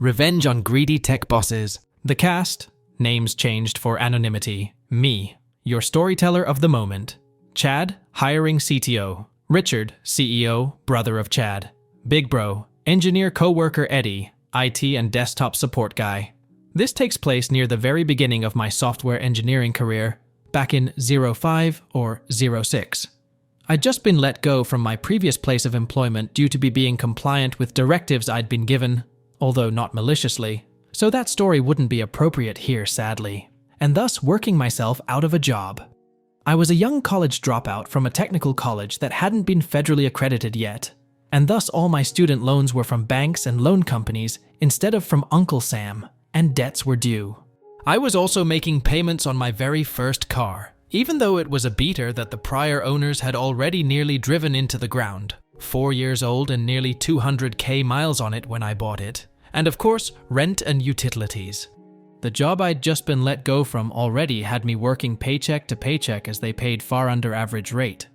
Revenge on Greedy Tech Bosses. The cast, names changed for anonymity. Me, your storyteller of the moment. Chad, hiring CTO. Richard, CEO, brother of Chad. Big Bro, engineer co-worker Eddie, IT and desktop support guy. This takes place near the very beginning of my software engineering career, back in 05 or 06. I'd just been let go from my previous place of employment due to being compliant with directives I'd been given, although not maliciously, so that story wouldn't be appropriate here, sadly, and thus working myself out of a job. I was a young college dropout from a technical college that hadn't been federally accredited yet, and thus all my student loans were from banks and loan companies instead of from Uncle Sam, and debts were due. I was also making payments on my very first car, even though it was a beater that the prior owners had already nearly driven into the ground. 4 years old and nearly 200k miles on it when I bought it. And of course, rent and utilities. The job I'd just been let go from already had me working paycheck to paycheck as they paid far under average rate.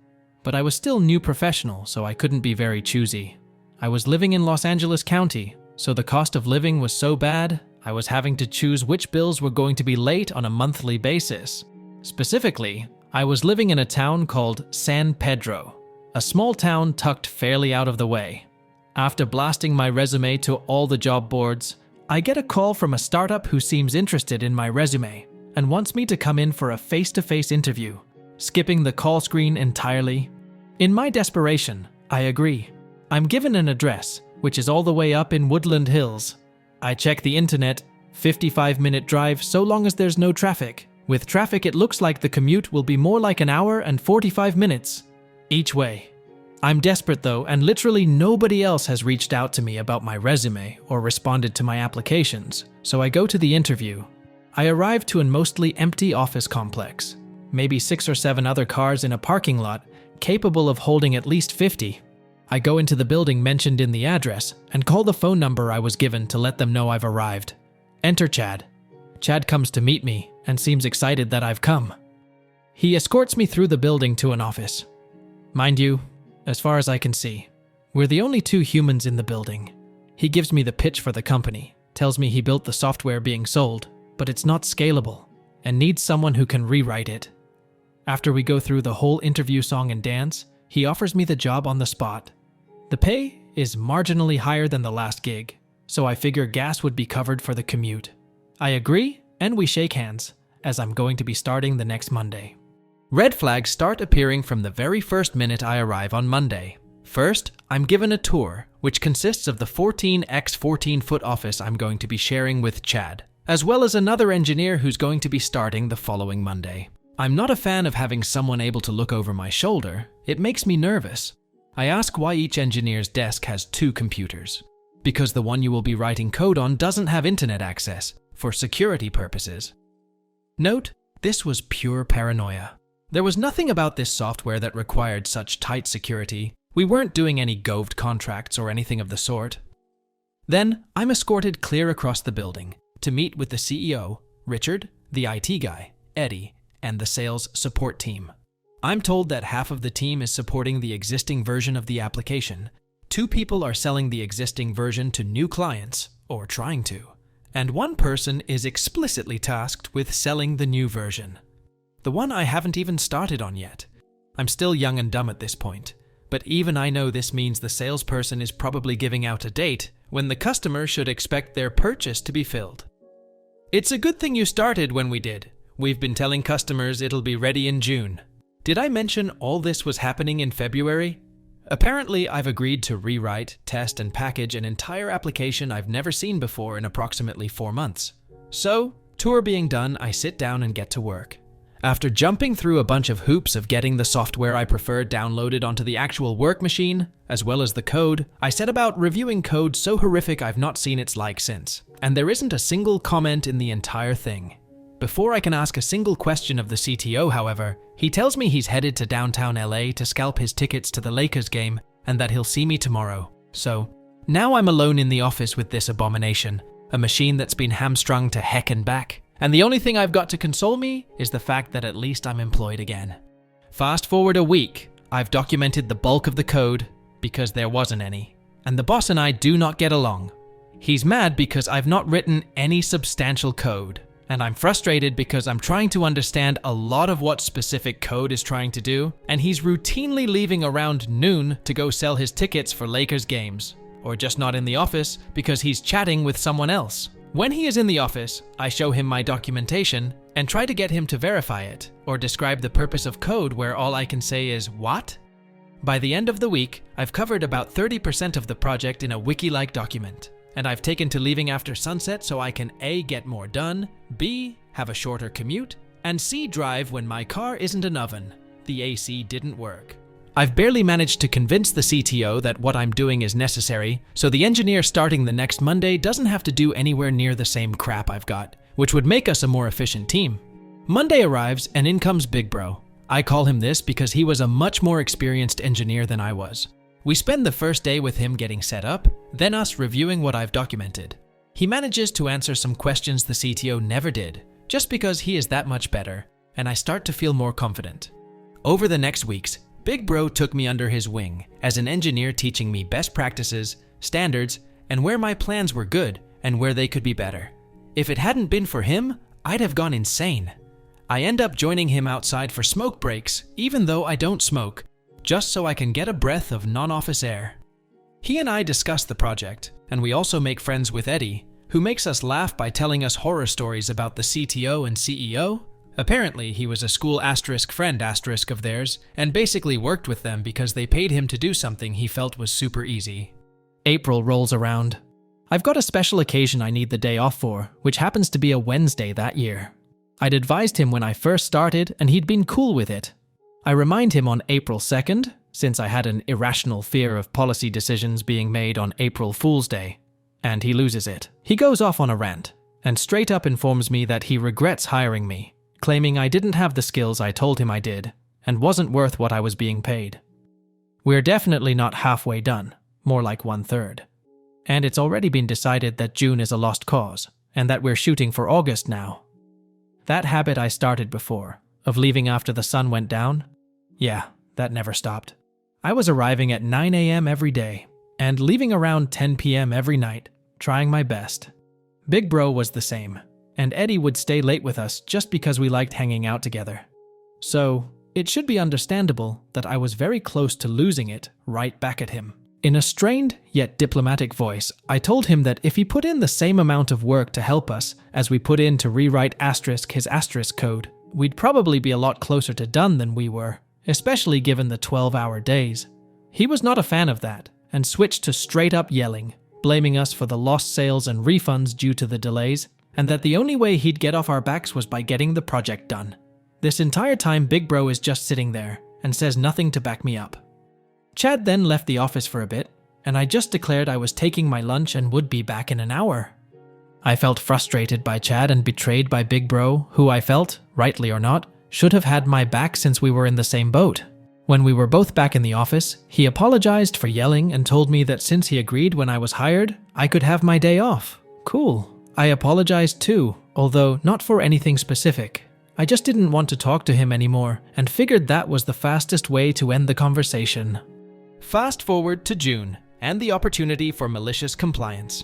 But I was still new professional, so I couldn't be very choosy. I was living in Los Angeles County, so the cost of living was so bad, I was having to choose which bills were going to be late on a monthly basis. Specifically, I was living in a town called San Pedro, a small town tucked fairly out of the way. After blasting my resume to all the job boards, I get a call from a startup who seems interested in my resume and wants me to come in for a face-to-face interview, skipping the call screen entirely. In my desperation, I agree. I'm given an address, which is all the way up in Woodland Hills. I check the internet, 55-minute drive so long as there's no traffic. With traffic, it looks like the commute will be more like an hour and 45 minutes each way. I'm desperate though, and literally nobody else has reached out to me about my resume or responded to my applications, so I go to the interview. I arrive to a mostly empty office complex, maybe 6 or 7 other cars in a parking lot capable of holding at least 50. I go into the building mentioned in the address and call the phone number I was given to let them know I've arrived. Enter Chad. Chad comes to meet me and seems excited that I've come. He escorts me through the building to an office. Mind you, as far as I can see, we're the only 2 humans in the building. He gives me the pitch for the company, tells me he built the software being sold, but it's not scalable, and needs someone who can rewrite it. After we go through the whole interview song and dance, he offers me the job on the spot. The pay is marginally higher than the last gig, so I figure gas would be covered for the commute. I agree, and we shake hands, as I'm going to be starting the next Monday. Red flags start appearing from the very first minute I arrive on Monday. First, I'm given a tour, which consists of the 14x14-foot office I'm going to be sharing with Chad, as well as another engineer who's going to be starting the following Monday. I'm not a fan of having someone able to look over my shoulder. It makes me nervous. I ask why each engineer's desk has 2 computers. Because the one you will be writing code on doesn't have internet access, for security purposes. Note, this was pure paranoia. There was nothing about this software that required such tight security. We weren't doing any goved contracts or anything of the sort. Then, I'm escorted clear across the building to meet with the CEO, Richard, the IT guy, Eddie, and the sales support team. I'm told that half of the team is supporting the existing version of the application. 2 people are selling the existing version to new clients, or trying to. And 1 person is explicitly tasked with selling the new version. The one I haven't even started on yet. I'm still young and dumb at this point, but even I know this means the salesperson is probably giving out a date when the customer should expect their purchase to be filled. It's a good thing you started when we did. We've been telling customers it'll be ready in June. Did I mention all this was happening in February? Apparently, I've agreed to rewrite, test, and package an entire application I've never seen before in approximately 4 months. So, tour being done, I sit down and get to work. After jumping through a bunch of hoops of getting the software I prefer downloaded onto the actual work machine, as well as the code, I set about reviewing code so horrific I've not seen its like since. And there isn't a single comment in the entire thing. Before I can ask a single question of the CTO, however, he tells me he's headed to downtown LA to scalp his tickets to the Lakers game and that he'll see me tomorrow. So, now I'm alone in the office with this abomination, a machine that's been hamstrung to heck and back. And the only thing I've got to console me is the fact that at least I'm employed again. Fast forward a week, I've documented the bulk of the code, because there wasn't any. And the boss and I do not get along. He's mad because I've not written any substantial code, and I'm frustrated because I'm trying to understand a lot of what specific code is trying to do, and he's routinely leaving around noon to go sell his tickets for Lakers games, or just not in the office because he's chatting with someone else. When he is in the office, I show him my documentation and try to get him to verify it, or describe the purpose of code where all I can say is, "What?" By the end of the week, I've covered about 30% of the project in a wiki-like document, and I've taken to leaving after sunset so I can A, get more done, B, have a shorter commute, and C, drive when my car isn't an oven. The AC didn't work. I've barely managed to convince the CTO that what I'm doing is necessary, so the engineer starting the next Monday doesn't have to do anywhere near the same crap I've got, which would make us a more efficient team. Monday arrives and in comes Big Bro. I call him this because he was a much more experienced engineer than I was. We spend the first day with him getting set up, then us reviewing what I've documented. He manages to answer some questions the CTO never did, just because he is that much better, and I start to feel more confident. Over the next weeks, Big Bro took me under his wing as an engineer, teaching me best practices, standards, and where my plans were good and where they could be better. If it hadn't been for him, I'd have gone insane. I end up joining him outside for smoke breaks, even though I don't smoke, just so I can get a breath of non-office air. He and I discuss the project, and we also make friends with Eddie, who makes us laugh by telling us horror stories about the CTO and CEO. Apparently, he was a school friend of theirs, and basically worked with them because they paid him to do something he felt was super easy. April rolls around. I've got a special occasion I need the day off for, which happens to be a Wednesday that year. I'd advised him when I first started, and he'd been cool with it. I remind him on April 2nd, since I had an irrational fear of policy decisions being made on April Fool's Day, and he loses it. He goes off on a rant, and straight up informs me that he regrets hiring me, claiming I didn't have the skills I told him I did, and wasn't worth what I was being paid. We're definitely not halfway done, more like 1/3. And it's already been decided that June is a lost cause, and that we're shooting for August now. That habit I started before, of leaving after the sun went down, yeah, that never stopped. I was arriving at 9 a.m. every day, and leaving around 10 p.m. every night, trying my best. Big Bro was the same, and Eddie would stay late with us just because we liked hanging out together. So, it should be understandable that I was very close to losing it right back at him. In a strained yet diplomatic voice, I told him that if he put in the same amount of work to help us as we put in to rewrite his asterisk code, we'd probably be a lot closer to done than we were, especially given the 12-hour days. He was not a fan of that, and switched to straight-up yelling, blaming us for the lost sales and refunds due to the delays, and that the only way he'd get off our backs was by getting the project done. This entire time Big Bro is just sitting there, and says nothing to back me up. Chad then left the office for a bit, and I just declared I was taking my lunch and would be back in an hour. I felt frustrated by Chad and betrayed by Big Bro, who I felt, rightly or not, should have had my back since we were in the same boat. When we were both back in the office, he apologized for yelling and told me that since he agreed when I was hired, I could have my day off. Cool. I apologized too, although not for anything specific. I just didn't want to talk to him anymore and figured that was the fastest way to end the conversation. Fast forward to June and the opportunity for malicious compliance.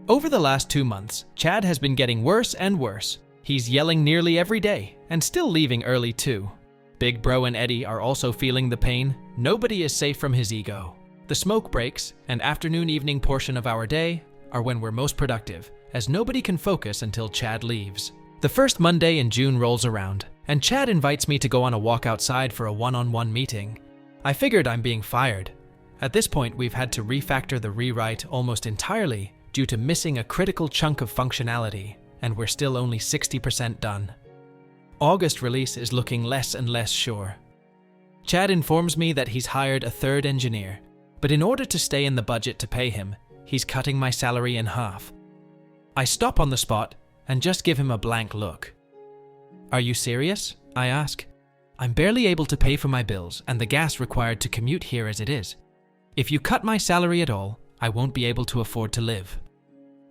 Over the last 2 months, Chad has been getting worse and worse. He's yelling nearly every day and still leaving early too. Big Bro and Eddie are also feeling the pain. Nobody is safe from his ego. The smoke breaks and afternoon-evening portion of our day are when we're most productive, as nobody can focus until Chad leaves. The first Monday in June rolls around, and Chad invites me to go on a walk outside for a one-on-one meeting. I figured I'm being fired. At this point, we've had to refactor the rewrite almost entirely due to missing a critical chunk of functionality, and we're still only 60% done. August release is looking less and less sure. Chad informs me that he's hired a third engineer, but in order to stay in the budget to pay him, he's cutting my salary in half. I stop on the spot and just give him a blank look. "Are you serious?" I ask. "I'm barely able to pay for my bills and the gas required to commute here as it is. If you cut my salary at all, I won't be able to afford to live."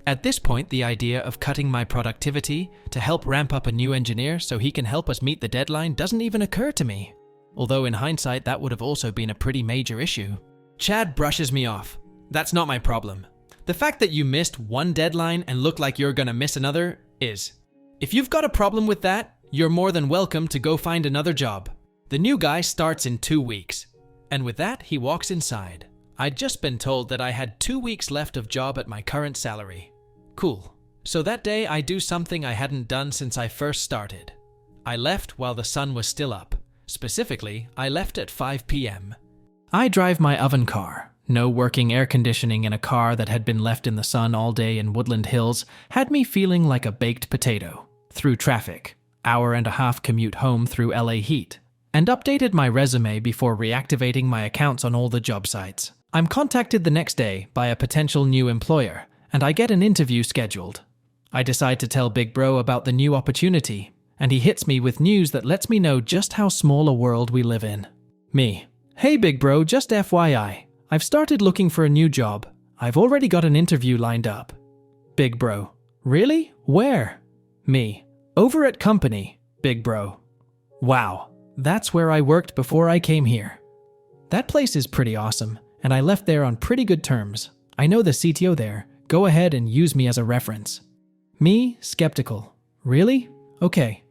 At this point, the idea of cutting my productivity to help ramp up a new engineer so he can help us meet the deadline doesn't even occur to me. Although in hindsight, that would have also been a pretty major issue. Chad brushes me off. "That's not my problem. The fact that you missed one deadline and look like you're gonna miss another is. If you've got a problem with that, you're more than welcome to go find another job. The new guy starts in 2 weeks. And with that, he walks inside. I'd just been told that I had 2 weeks left of job at my current salary. Cool. So that day I do something I hadn't done since I first started. I left while the sun was still up. Specifically, I left at 5 p.m. I drive my oven car. No working air conditioning in a car that had been left in the sun all day in Woodland Hills had me feeling like a baked potato. Through traffic, hour-and-a-half commute home through LA heat, and updated my resume before reactivating my accounts on all the job sites. I'm contacted the next day by a potential new employer, and I get an interview scheduled. I decide to tell Big Bro about the new opportunity, and he hits me with news that lets me know just how small a world we live in. Me: "Hey Big Bro, just FYI, I've started looking for a new job. I've already got an interview lined up." Big Bro: "Really? Where?" Me: "Over at company." Big Bro: "Wow, that's where I worked before I came here." That place is pretty awesome, and I left there on pretty good terms. I know the CTO there. Go ahead and use me as a reference. Me, skeptical. Really? Okay.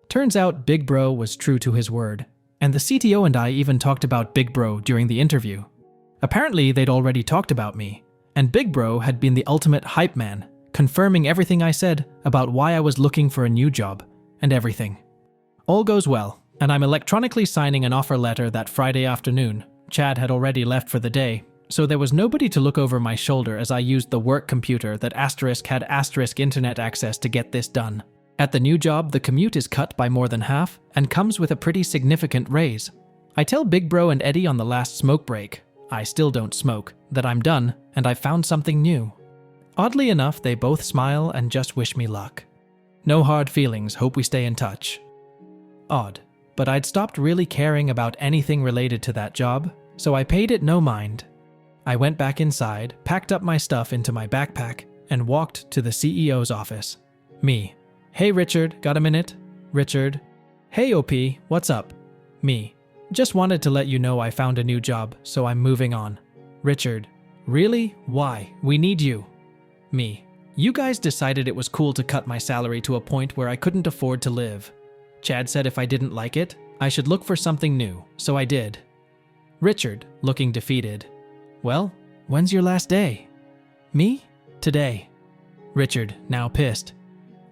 Turns out Big Bro was true to his word, and the CTO and I even talked about Big Bro during the interview. Apparently, they'd already talked about me, and Big Bro had been the ultimate hype man, confirming everything I said about why I was looking for a new job, and everything. All goes well, and I'm electronically signing an offer letter that Friday afternoon. Chad had already left for the day, so there was nobody to look over my shoulder as I used the work computer that Asterisk had Asterisk internet access to get this done. At the new job, the commute is cut by more than half and comes with a pretty significant raise. I tell Big Bro and Eddie on the last smoke break, I still don't smoke, that I'm done and I've found something new. Oddly enough, they both smile and just wish me luck. No hard feelings, hope we stay in touch. Odd, but I'd stopped really caring about anything related to that job, so I paid it no mind. I went back inside, packed up my stuff into my backpack, and walked to the CEO's office. Me: "Hey Richard, got a minute?" Richard: "Hey OP, what's up?" Me: "Just wanted to let you know I found a new job, so I'm moving on." Richard: "Really? Why? We need you." Me: "You guys decided it was cool to cut my salary to a point where I couldn't afford to live. Chad said if I didn't like it, I should look for something new, so I did." Richard, looking defeated: "Well, when's your last day?" Me: "Today." Richard, now pissed: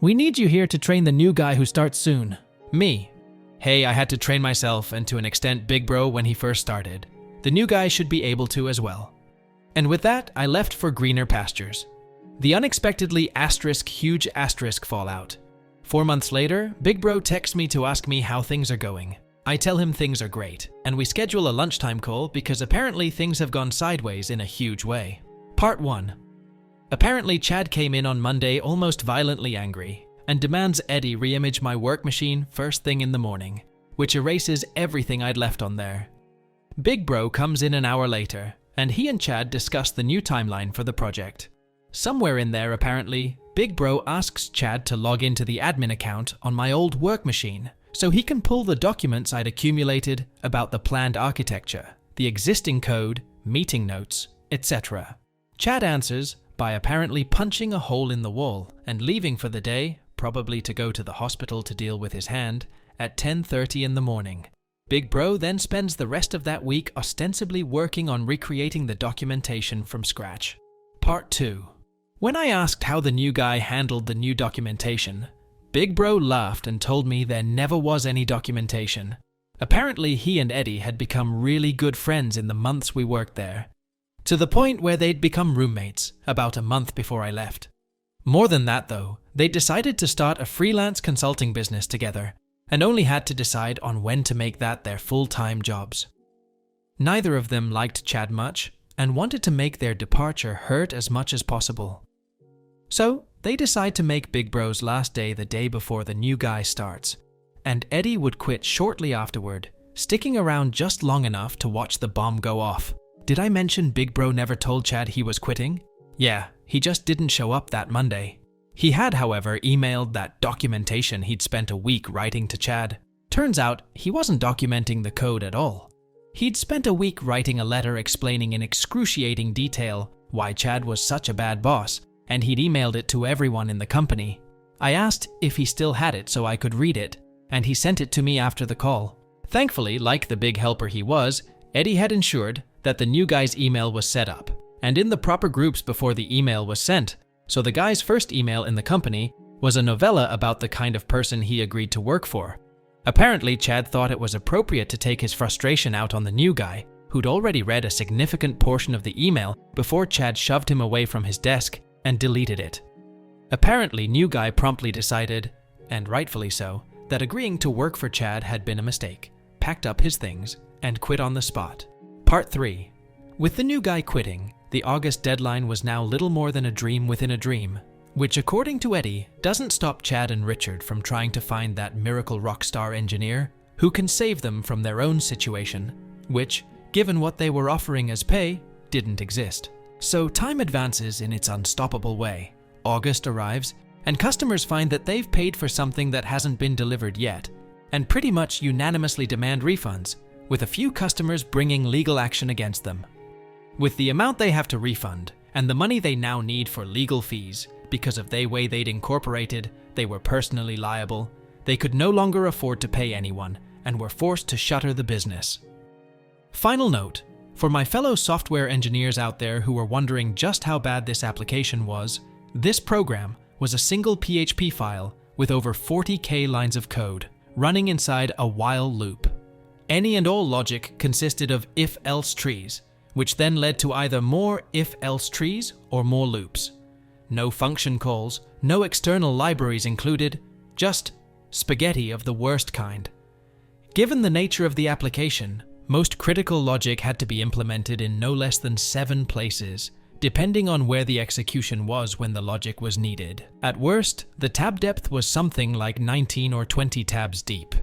"We need you here to train the new guy who starts soon." Me: "Hey, I had to train myself and to an extent Big Bro when he first started. The new guy should be able to as well." And with that, I left for greener pastures. The unexpectedly huge asterisk fallout. 4 months later, Big Bro texts me to ask me how things are going. I tell him things are great, and we schedule a lunchtime call because apparently things have gone sideways in a huge way. Part 1. Apparently Chad came in on Monday almost violently angry and demands Eddie reimage my work machine first thing in the morning, which erases everything I'd left on there. Big Bro comes in an hour later, and he and Chad discuss the new timeline for the project. Somewhere in there, apparently, Big Bro asks Chad to log into the admin account on my old work machine so he can pull the documents I'd accumulated about the planned architecture, the existing code, meeting notes, etc. Chad answers by apparently punching a hole in the wall and leaving for the day, probably to go to the hospital to deal with his hand, at 10:30 in the morning. Big Bro then spends the rest of that week ostensibly working on recreating the documentation from scratch. Part 2. When I asked how the new guy handled the new documentation, Big Bro laughed and told me there never was any documentation. Apparently he and Eddie had become really good friends in the months we worked there, to the point where they'd become roommates about a month before I left. More than that though, they decided to start a freelance consulting business together and only had to decide on when to make that their full-time jobs. Neither of them liked Chad much and wanted to make their departure hurt as much as possible. So, they decide to make Big Bro's last day the day before the new guy starts, and Eddie would quit shortly afterward, sticking around just long enough to watch the bomb go off. Did I mention Big Bro never told Chad he was quitting? Yeah, he just didn't show up that Monday. He had, however, emailed that documentation he'd spent a week writing to Chad. Turns out, he wasn't documenting the code at all. He'd spent a week writing a letter explaining in excruciating detail why Chad was such a bad boss, and he'd emailed it to everyone in the company. I asked if he still had it so I could read it, and he sent it to me after the call. Thankfully, like the big helper he was, Eddie had ensured that the new guy's email was set up, and in the proper groups before the email was sent, so the guy's first email in the company was a novella about the kind of person he agreed to work for. Apparently, Chad thought it was appropriate to take his frustration out on the new guy, who'd already read a significant portion of the email before Chad shoved him away from his desk and deleted it. Apparently, new guy promptly decided, and rightfully so, that agreeing to work for Chad had been a mistake, packed up his things, and quit on the spot. Part 3. With the new guy quitting, the August deadline was now little more than a dream within a dream, which according to Eddie doesn't stop Chad and Richard from trying to find that miracle rockstar engineer who can save them from their own situation, which, given what they were offering as pay, didn't exist. So time advances in its unstoppable way. August arrives, and customers find that they've paid for something that hasn't been delivered yet, and pretty much unanimously demand refunds, with a few customers bringing legal action against them. With the amount they have to refund, and the money they now need for legal fees, because of the way they'd incorporated, they were personally liable, they could no longer afford to pay anyone, and were forced to shutter the business. Final note, for my fellow software engineers out there who were wondering just how bad this application was, this program was a single PHP file with over 40,000 lines of code, running inside a while loop. Any and all logic consisted of if-else trees, which then led to either more if-else trees or more loops. No function calls, no external libraries included, just spaghetti of the worst kind. Given the nature of the application, most critical logic had to be implemented in no less than 7 places, depending on where the execution was when the logic was needed. At worst, the tab depth was something like 19 or 20 tabs deep.